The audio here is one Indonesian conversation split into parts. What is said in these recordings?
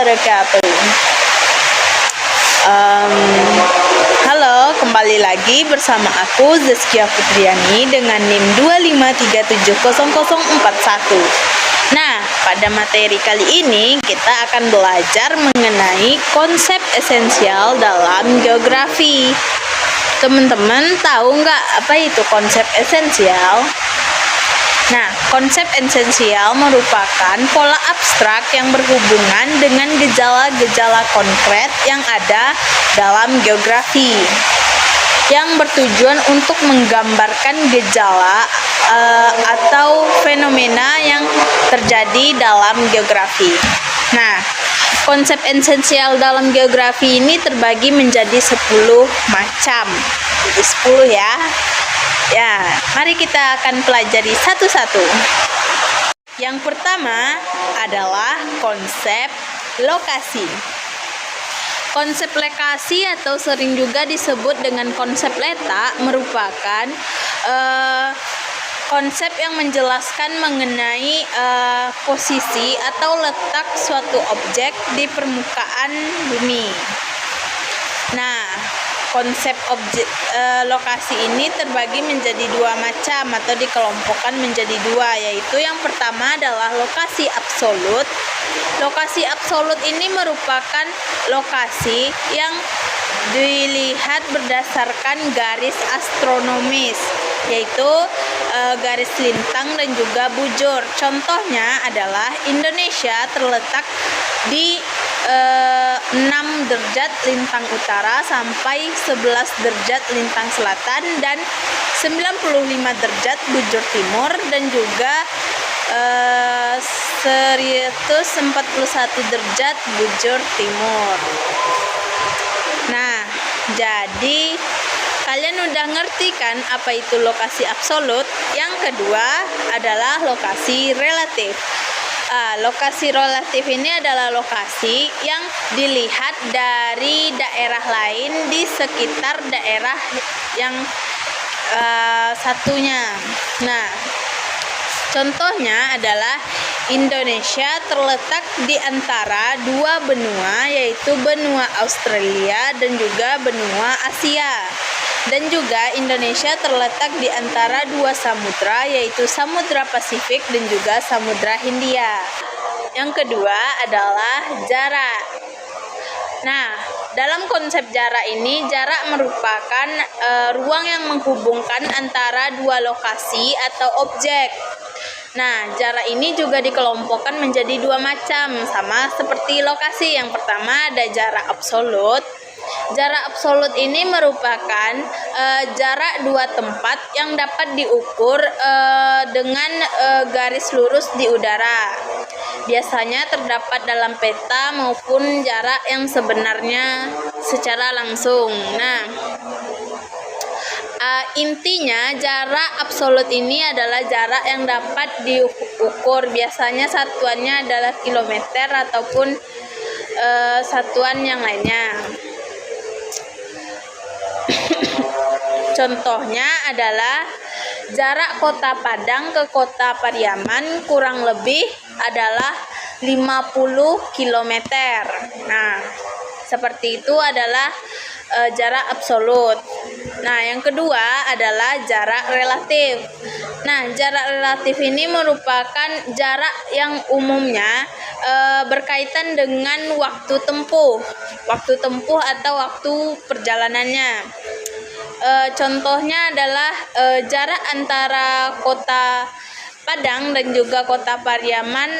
wabarakatuh. Halo, kembali lagi bersama aku Zaskia Putriani dengan NIM 253700041. Nah, pada materi kali ini kita akan belajar mengenai konsep esensial dalam geografi. Teman-teman tahu nggak apa itu konsep esensial? Nah, konsep esensial merupakan pola abstrak yang berhubungan dengan gejala-gejala konkret yang ada dalam geografi, yang bertujuan untuk menggambarkan gejala atau fenomena yang terjadi dalam geografi. Nah, konsep esensial dalam geografi ini terbagi menjadi 10 macam. Jadi 10 ya. Ya, mari kita akan pelajari satu-satu. Yang pertama adalah konsep lokasi. Konsep lokasi atau sering juga disebut dengan konsep letak merupakan konsep yang menjelaskan mengenai posisi atau letak suatu objek di permukaan bumi. Nah, konsep lokasi ini terbagi menjadi dua macam atau dikelompokkan menjadi dua, yaitu yang pertama adalah lokasi absolut. Lokasi absolut ini merupakan lokasi yang dilihat berdasarkan garis astronomis, yaitu garis lintang dan juga bujur. Contohnya adalah Indonesia terletak di 6 derajat lintang utara sampai 11 derajat lintang selatan dan 95 derajat bujur timur dan juga 141 derajat bujur timur. Nah, jadi kalian udah ngerti kan apa itu lokasi absolut? Yang kedua adalah lokasi relatif. Lokasi relatif ini adalah lokasi yang dilihat dari daerah lain di sekitar daerah yang satunya. Nah, contohnya adalah Indonesia terletak di antara dua benua, yaitu benua Australia dan juga benua Asia. Dan juga Indonesia terletak di antara dua samudra, yaitu Samudra Pasifik dan juga Samudra Hindia. Yang kedua adalah jarak. Nah, dalam konsep jarak ini, jarak merupakan ruang yang menghubungkan antara dua lokasi atau objek. Nah, jarak ini juga dikelompokkan menjadi dua macam, sama seperti lokasi. Yang pertama ada jarak absolut. Jarak absolut ini merupakan jarak dua tempat yang dapat diukur dengan garis lurus di udara. Biasanya terdapat dalam peta maupun jarak yang sebenarnya secara langsung. Nah, intinya jarak absolut ini adalah jarak yang dapat diukur. Biasanya satuannya adalah kilometer ataupun satuan yang lainnya. Contohnya adalah jarak kota Padang ke kota Pariaman kurang lebih adalah 50 km. Nah, seperti itu adalah jarak absolut. Nah, yang kedua adalah jarak relatif. Nah, jarak relatif ini merupakan jarak yang umumnya berkaitan dengan waktu tempuh atau waktu perjalanannya. Contohnya adalah jarak antara kota Padang dan juga kota Pariaman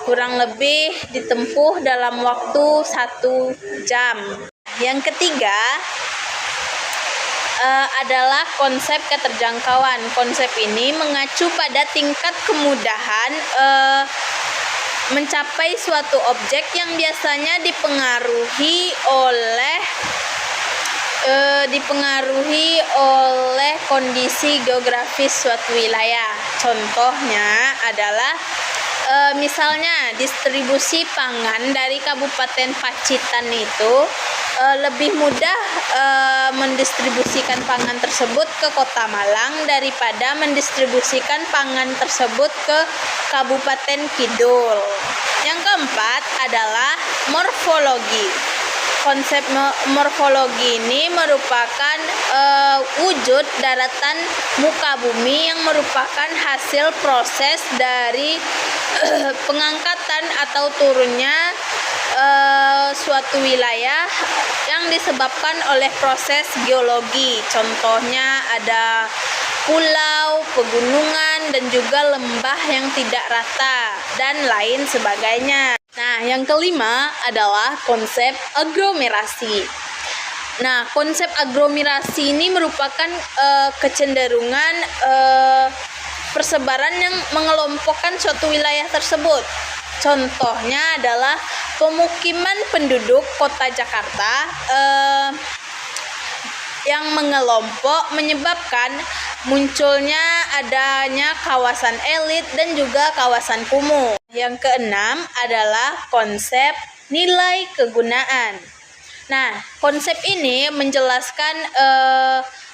kurang lebih ditempuh dalam waktu 1 jam. Yang ketiga adalah konsep keterjangkauan. Konsep ini mengacu pada tingkat kemudahan mencapai suatu objek yang biasanya dipengaruhi oleh kondisi geografis suatu wilayah. Contohnya adalah misalnya distribusi pangan dari Kabupaten Pacitan itu lebih mudah mendistribusikan pangan tersebut ke Kota Malang daripada mendistribusikan pangan tersebut ke Kabupaten Kidul. Yang keempat adalah morfologi. Konsep morfologi ini merupakan wujud daratan muka bumi yang merupakan hasil proses dari pengangkatan atau turunnya suatu wilayah yang disebabkan oleh proses geologi. Contohnya ada pulau, pegunungan, dan juga lembah yang tidak rata, dan lain sebagainya. Nah, yang kelima adalah konsep aglomerasi. Nah, konsep aglomerasi ini merupakan kecenderungan persebaran yang mengelompokkan suatu wilayah tersebut. Contohnya adalah pemukiman penduduk kota Jakarta yang mengelompok menyebabkan munculnya adanya kawasan elit dan juga kawasan kumuh. Yang keenam adalah konsep nilai kegunaan. Nah, konsep ini menjelaskan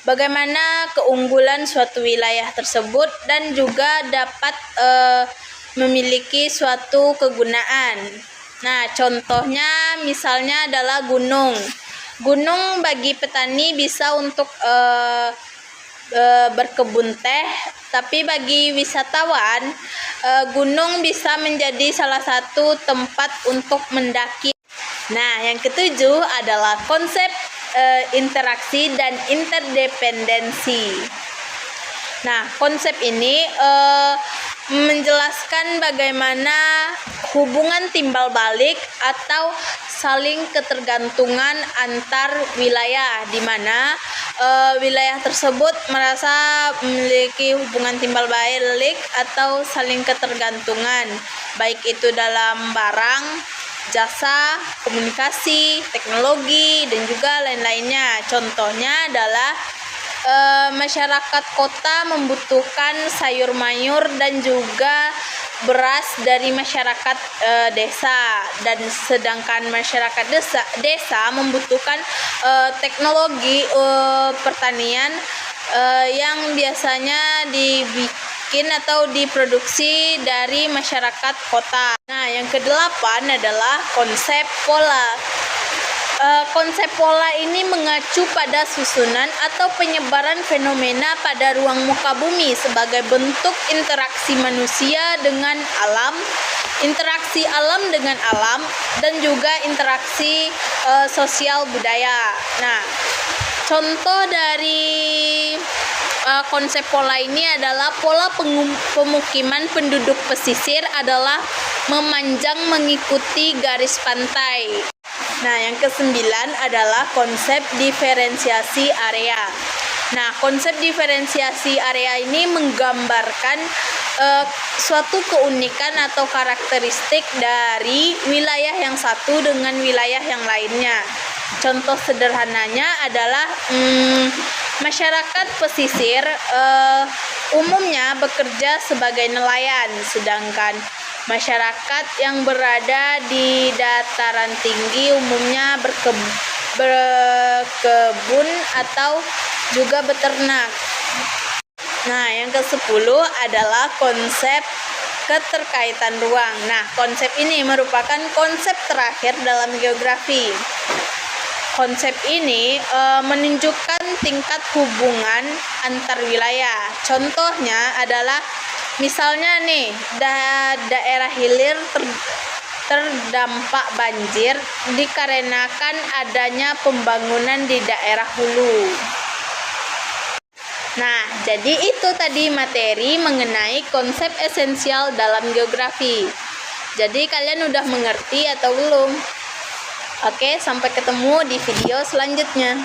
bagaimana keunggulan suatu wilayah tersebut dan juga dapat memiliki suatu kegunaan. Nah, contohnya misalnya adalah gunung. Gunung bagi petani bisa untuk berkebun teh, tapi bagi wisatawan gunung bisa menjadi salah satu tempat untuk mendaki. Nah, yang ketujuh adalah konsep interaksi dan interdependensi. Nah, konsep ini menjelaskan bagaimana hubungan timbal balik atau saling ketergantungan antar wilayah, di mana wilayah tersebut merasa memiliki hubungan timbal balik atau saling ketergantungan, baik itu dalam barang, jasa, komunikasi, teknologi, dan juga lain-lainnya. Contohnya adalah masyarakat kota membutuhkan sayur mayur dan juga beras dari masyarakat desa, dan sedangkan masyarakat desa membutuhkan teknologi pertanian yang biasanya dibikin atau diproduksi dari masyarakat kota. Nah, yang kedelapan adalah konsep pola. Konsep pola ini mengacu pada susunan atau penyebaran fenomena pada ruang muka bumi sebagai bentuk interaksi manusia dengan alam, interaksi alam dengan alam, dan juga interaksi sosial budaya. Nah, contoh dari konsep pola ini adalah pola pemukiman penduduk pesisir adalah memanjang mengikuti garis pantai. Nah, yang kesembilan adalah konsep diferensiasi area. Nah, konsep diferensiasi area ini menggambarkan suatu keunikan atau karakteristik dari wilayah yang satu dengan wilayah yang lainnya. Contoh sederhananya adalah masyarakat pesisir umumnya bekerja sebagai nelayan, sedangkan masyarakat yang berada di dataran tinggi umumnya berkebun atau juga beternak. Nah, yang ke-10 adalah konsep keterkaitan ruang. Nah, konsep ini merupakan konsep terakhir dalam geografi. Konsep ini menunjukkan tingkat hubungan antar wilayah. Contohnya adalah misalnya nih, daerah hilir terdampak banjir dikarenakan adanya pembangunan di daerah hulu. Nah, jadi itu tadi materi mengenai konsep esensial dalam geografi. Jadi kalian udah mengerti atau belum? Oke, sampai ketemu di video selanjutnya.